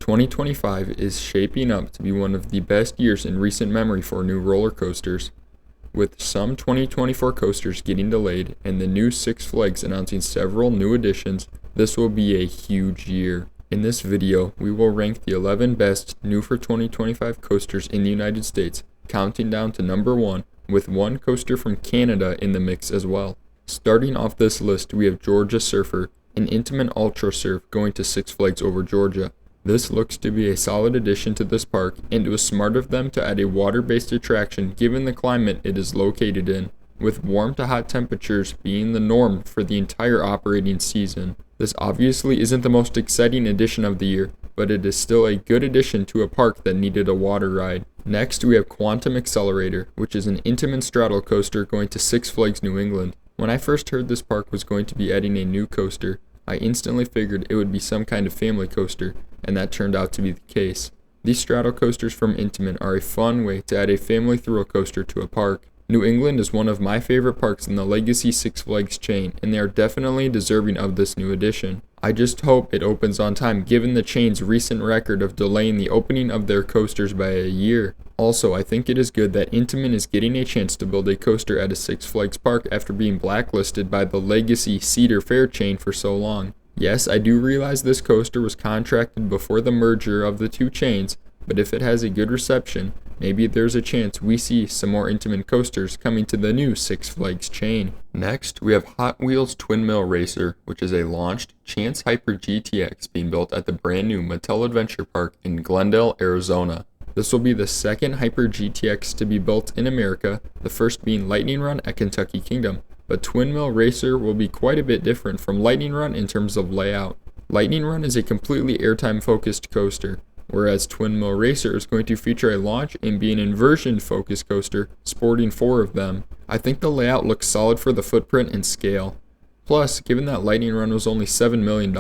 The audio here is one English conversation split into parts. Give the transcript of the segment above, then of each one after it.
2025 is shaping up to be one of the best years in recent memory for new roller coasters. With some 2024 coasters getting delayed and the new Six Flags announcing several new additions, this will be a huge year. In this video, we will rank the 11 best new for 2025 coasters in the United States, counting down to number 1, with one coaster from Canada in the mix as well. Starting off this list, we have Georgia Surfer, an intimate ultra surf going to Six Flags Over Georgia. This looks to be a solid addition to this park, and it was smart of them to add a water-based attraction given the climate it is located in, with warm to hot temperatures being the norm for the entire operating season. This obviously isn't the most exciting addition of the year, but it is still a good addition to a park that needed a water ride. Next, we have Quantum Accelerator, which is an intimate straddle coaster going to Six Flags New England. When I first heard this park was going to be adding a new coaster, I instantly figured it would be some kind of family coaster, and that turned out to be the case. These straddle coasters from Intamin are a fun way to add a family thrill coaster to a park. New England is one of my favorite parks in the Legacy Six Flags chain, and they are definitely deserving of this new addition. I just hope it opens on time given the chain's recent record of delaying the opening of their coasters by a year. Also, I think it is good that Intamin is getting a chance to build a coaster at a Six Flags park after being blacklisted by the Legacy Cedar Fair chain for so long. Yes, I do realize this coaster was contracted before the merger of the two chains, but if it has a good reception, maybe there's a chance we see some more Intamin coasters coming to the new Six Flags chain. Next, we have Hot Wheels Twin Mill Racer, which is a launched Chance Hyper GTX being built at the brand new Mattel Adventure Park in Glendale, Arizona. This will be the second Hyper GTX to be built in America, the first being Lightning Run at Kentucky Kingdom. But Twin Mill Racer will be quite a bit different from Lightning Run in terms of layout. Lightning Run is a completely airtime focused coaster, whereas Twin Mill Racer is going to feature a launch and be an inversion focused coaster, sporting 4 of them. I think the layout looks solid for the footprint and scale. Plus, given that Lightning Run was only $7 million,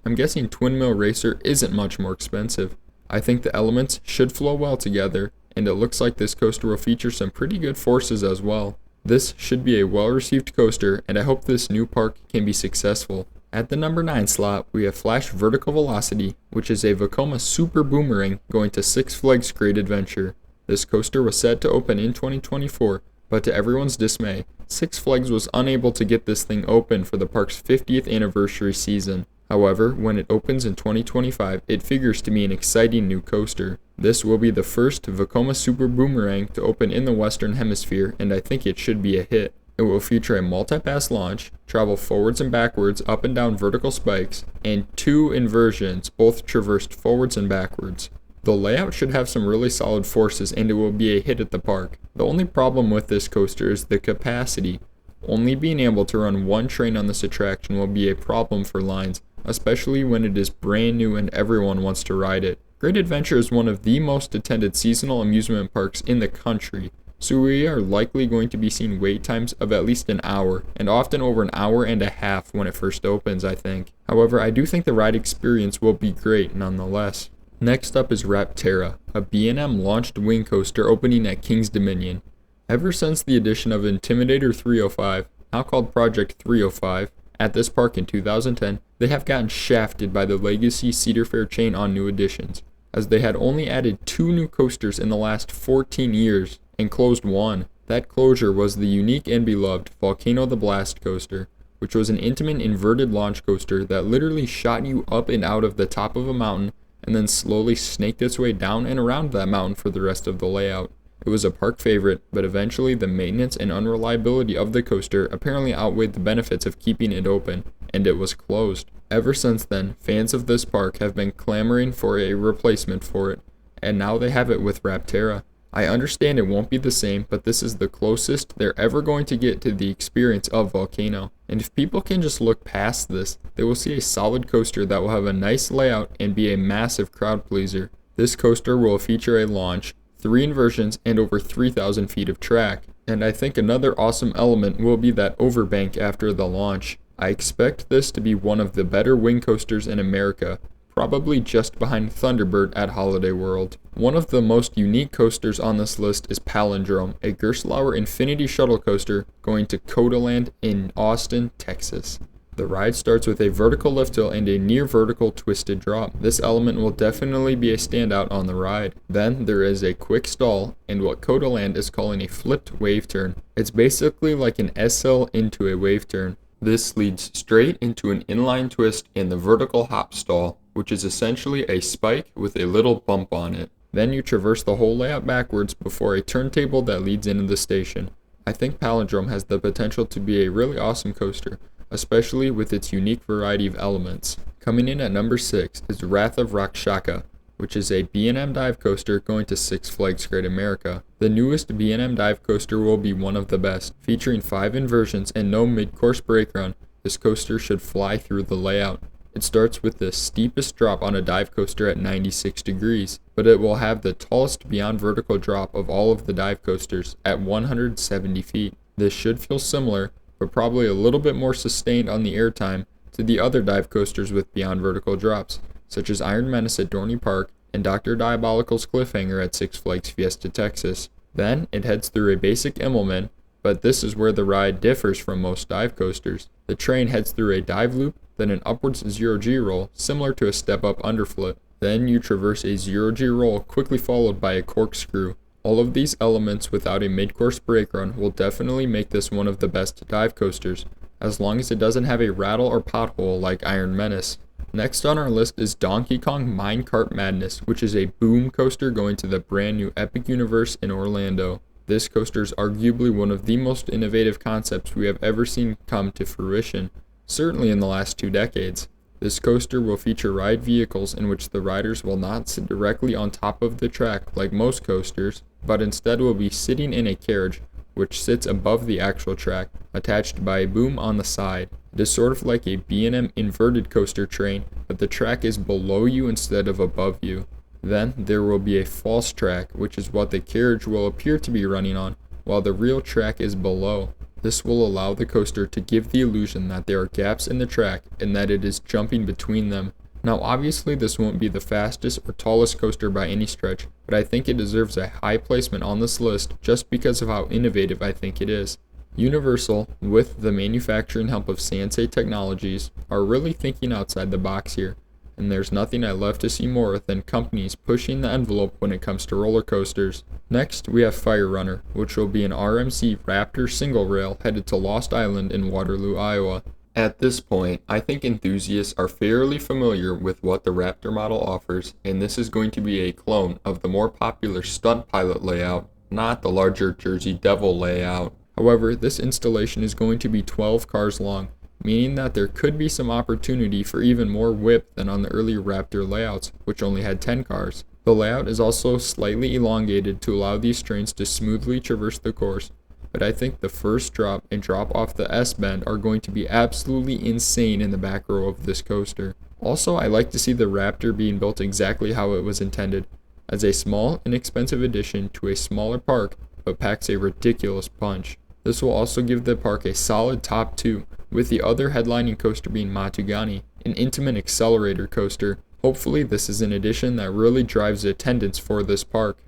I'm guessing Twin Mill Racer isn't much more expensive. I think the elements should flow well together, and it looks like this coaster will feature some pretty good forces as well. This should be a well-received coaster, and I hope this new park can be successful. At the number 9 slot, we have Flash Vertical Velocity, which is a Vekoma Super Boomerang going to Six Flags Great Adventure. This coaster was set to open in 2024, but to everyone's dismay, Six Flags was unable to get this thing open for the park's 50th anniversary season. However, when it opens in 2025, it figures to be an exciting new coaster. This will be the first Vekoma Super Boomerang to open in the Western Hemisphere, and I think it should be a hit. It will feature a multi-pass launch, travel forwards and backwards up and down vertical spikes, and 2 inversions, both traversed forwards and backwards. The layout should have some really solid forces, and it will be a hit at the park. The only problem with this coaster is the capacity. Only being able to run one train on this attraction will be a problem for lines, especially when it is brand new and everyone wants to ride it. Great Adventure is one of the most attended seasonal amusement parks in the country, so we are likely going to be seeing wait times of at least an hour, and often over an hour and a half when it first opens, I think. However, I do think the ride experience will be great nonetheless. Next up is Terra, a B&M launched wing coaster opening at King's Dominion. Ever since the addition of Intimidator 305, now called Project 305, at this park in 2010, they have gotten shafted by the Legacy Cedar Fair chain on new additions, as they had only added 2 new coasters in the last 14 years and closed one. That closure was the unique and beloved Volcano the Blast coaster, which was an intimate inverted launch coaster that literally shot you up and out of the top of a mountain and then slowly snaked its way down and around that mountain for the rest of the layout. It was a park favorite, but eventually the maintenance and unreliability of the coaster apparently outweighed the benefits of keeping it open, and it was closed. Ever since then, fans of this park have been clamoring for a replacement for it, and now they have it with Terra. I understand it won't be the same, but this is the closest they're ever going to get to the experience of Volcano. And if people can just look past this, they will see a solid coaster that will have a nice layout and be a massive crowd pleaser. This coaster will feature a launch, 3 inversions, and over 3,000 feet of track. And I think another awesome element will be that overbank after the launch. I expect this to be one of the better wing coasters in America, probably just behind Thunderbird at Holiday World. One of the most unique coasters on this list is Palindrome, a Gerstlauer Infinity Shuttle coaster going to COTALand in Austin, Texas. The ride starts with a vertical lift hill and a near vertical twisted drop. This element will definitely be a standout on the ride. Then there is a quick stall and what COTALand is calling a flipped wave turn. It's basically like an S-hill into a wave turn. This leads straight into an inline twist and the vertical hop stall, which is essentially a spike with a little bump on it. Then you traverse the whole layout backwards before a turntable that leads into the station. I think Palindrome has the potential to be a really awesome coaster, especially with its unique variety of elements. Coming in at number 6 is Wrath of Rock Shaka, which is a B&M dive coaster going to Six Flags Great America. The newest B&M dive coaster will be one of the best. Featuring 5 inversions and no mid-course brake run, this coaster should fly through the layout. It starts with the steepest drop on a dive coaster at 96 degrees, but it will have the tallest beyond vertical drop of all of the dive coasters at 170 feet. This should feel similar, but probably a little bit more sustained on the airtime to the other dive coasters with beyond vertical drops, such as Iron Menace at Dorney Park and Dr. Diabolical's Cliffhanger at Six Flags Fiesta, Texas. Then it heads through a basic Immelman, but this is where the ride differs from most dive coasters. The train heads through a dive loop, then an upwards zero-G roll, similar to a step-up underflip. Then you traverse a zero-G roll, quickly followed by a corkscrew. All of these elements without a mid-course brake run will definitely make this one of the best dive coasters, as long as it doesn't have a rattle or pothole like Iron Menace. Next on our list is Donkey Kong Minecart Madness, which is a boom coaster going to the brand new Epic Universe in Orlando. This coaster is arguably one of the most innovative concepts we have ever seen come to fruition, certainly in the last 2 decades. This coaster will feature ride vehicles in which the riders will not sit directly on top of the track like most coasters, but instead will be sitting in a carriage which sits above the actual track, attached by a boom on the side. It is sort of like a B&M inverted coaster train, but the track is below you instead of above you. Then there will be a false track, which is what the carriage will appear to be running on, while the real track is below. This will allow the coaster to give the illusion that there are gaps in the track and that it is jumping between them. Now obviously this won't be the fastest or tallest coaster by any stretch, but I think it deserves a high placement on this list just because of how innovative I think it is. Universal, with the manufacturing help of Sansei Technologies, are really thinking outside the box here, and there's nothing I love to see more than companies pushing the envelope when it comes to roller coasters. Next, we have Fire Runner, which will be an RMC Raptor single rail headed to Lost Island in Waterloo, Iowa. At this point, I think enthusiasts are fairly familiar with what the Raptor model offers, and this is going to be a clone of the more popular Stunt Pilot layout, not the larger Jersey Devil layout. However, this installation is going to be 12 cars long, meaning that there could be some opportunity for even more whip than on the earlier Raptor layouts, which only had 10 cars. The layout is also slightly elongated to allow these trains to smoothly traverse the course, but I think the first drop and drop off the S-bend are going to be absolutely insane in the back row of this coaster. Also, I like to see the Raptor being built exactly how it was intended, as a small, inexpensive addition to a smaller park, but packs a ridiculous punch. This will also give the park a solid top 2, with the other headlining coaster being Matugani, an intimate Accelerator coaster. Hopefully this is an addition that really drives attendance for this park.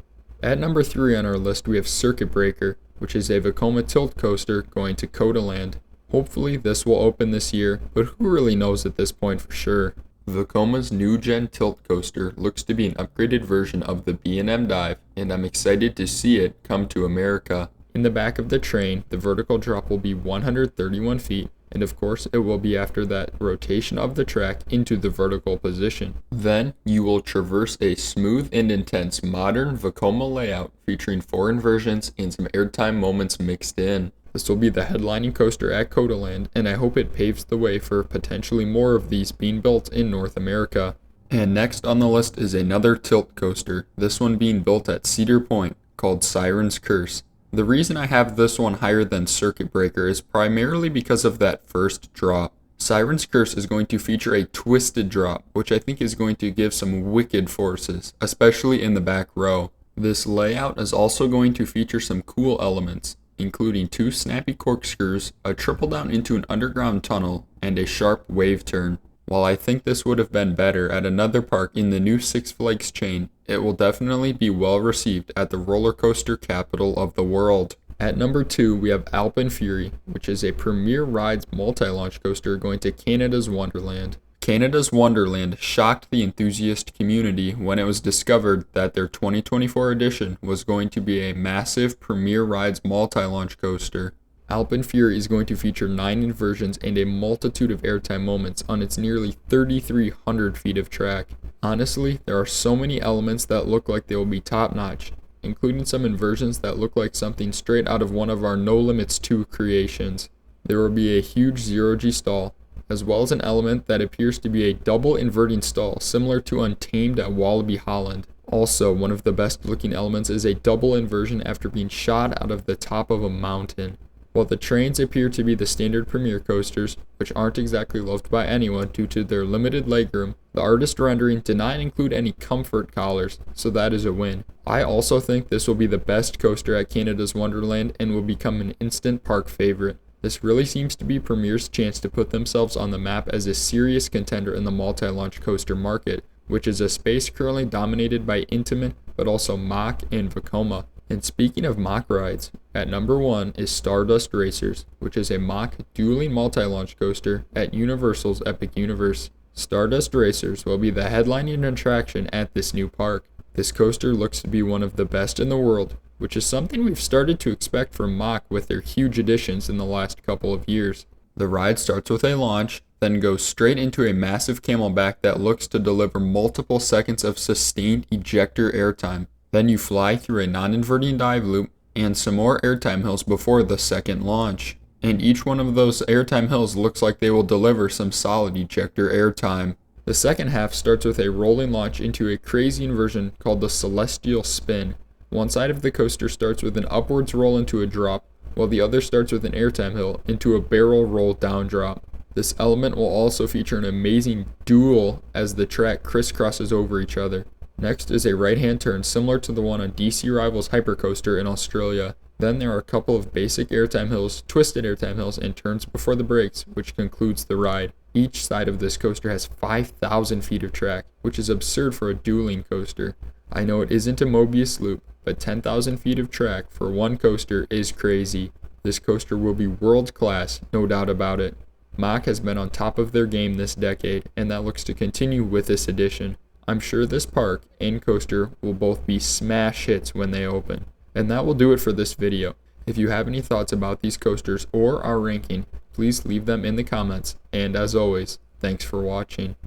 At number 3 on our list we have Circuit Breaker, which is a Vekoma tilt coaster going to COTALand. Hopefully this will open this year, but who really knows at this point for sure. Vekoma's new gen tilt coaster looks to be an upgraded version of the B&M Dive, and I'm excited to see it come to America. In the back of the train, the vertical drop will be 131 feet, and of course it will be after that rotation of the track into the vertical position. Then you will traverse a smooth and intense modern Vekoma layout featuring 4 inversions and some airtime moments mixed in. This will be the headlining coaster at COTALand, and I hope it paves the way for potentially more of these being built in North America. And next on the list is another tilt coaster, this one being built at Cedar Point, called Sirens Curse. The reason I have this one higher than Circuit Breaker is primarily because of that first drop. Sirens Curse is going to feature a twisted drop, which I think is going to give some wicked forces, especially in the back row. This layout is also going to feature some cool elements, including 2 snappy corkscrews, a triple down into an underground tunnel, and a sharp wave turn. While I think this would have been better at another park in the new Six Flags chain, it will definitely be well received at the roller coaster capital of the world. At number 2, we have Alpen Fury, which is a Premier Rides multi-launch coaster going to Canada's Wonderland. Canada's Wonderland shocked the enthusiast community when it was discovered that their 2024 edition was going to be a massive Premier Rides multi-launch coaster. Alpen Fury is going to feature 9 inversions and a multitude of airtime moments on its nearly 3,300 feet of track. Honestly, there are so many elements that look like they will be top-notch, including some inversions that look like something straight out of one of our No Limits 2 creations. There will be a huge zero-G stall, as well as an element that appears to be a double inverting stall similar to Untamed at Wallaby Holland. Also, one of the best looking elements is a double inversion after being shot out of the top of a mountain. While the trains appear to be the standard Premier coasters, which aren't exactly loved by anyone due to their limited legroom, the artist rendering did not include any comfort collars, so that is a win. I also think this will be the best coaster at Canada's Wonderland and will become an instant park favorite. This really seems to be Premier's chance to put themselves on the map as a serious contender in the multi-launch coaster market, which is a space currently dominated by Intamin, but also Mack and Vekoma. And speaking of Mack rides, at number 1 is Stardust Racers, which is a Mack dueling multi-launch coaster at Universal's Epic Universe. Stardust Racers will be the headlining attraction at this new park. This coaster looks to be one of the best in the world, which is something we've started to expect from Mack with their huge additions in the last couple of years. The ride starts with a launch, then goes straight into a massive camelback that looks to deliver multiple seconds of sustained ejector airtime. Then you fly through a non-inverting dive loop and some more airtime hills before the second launch. And each one of those airtime hills looks like they will deliver some solid ejector airtime. The second half starts with a rolling launch into a crazy inversion called the Celestial Spin. One side of the coaster starts with an upwards roll into a drop, while the other starts with an airtime hill into a barrel roll down drop. This element will also feature an amazing duel as the track crisscrosses over each other. Next is a right-hand turn similar to the one on DC Rivals Hypercoaster in Australia. Then there are a couple of basic airtime hills, twisted airtime hills, and turns before the brakes, which concludes the ride. Each side of this coaster has 5,000 feet of track, which is absurd for a dueling coaster. I know it isn't a Mobius loop, but 10,000 feet of track for one coaster is crazy. This coaster will be world class, no doubt about it. Mack has been on top of their game this decade, and that looks to continue with this edition. I'm sure this park and coaster will both be smash hits when they open. And that will do it for this video. If you have any thoughts about these coasters or our ranking, please leave them in the comments. And as always, thanks for watching.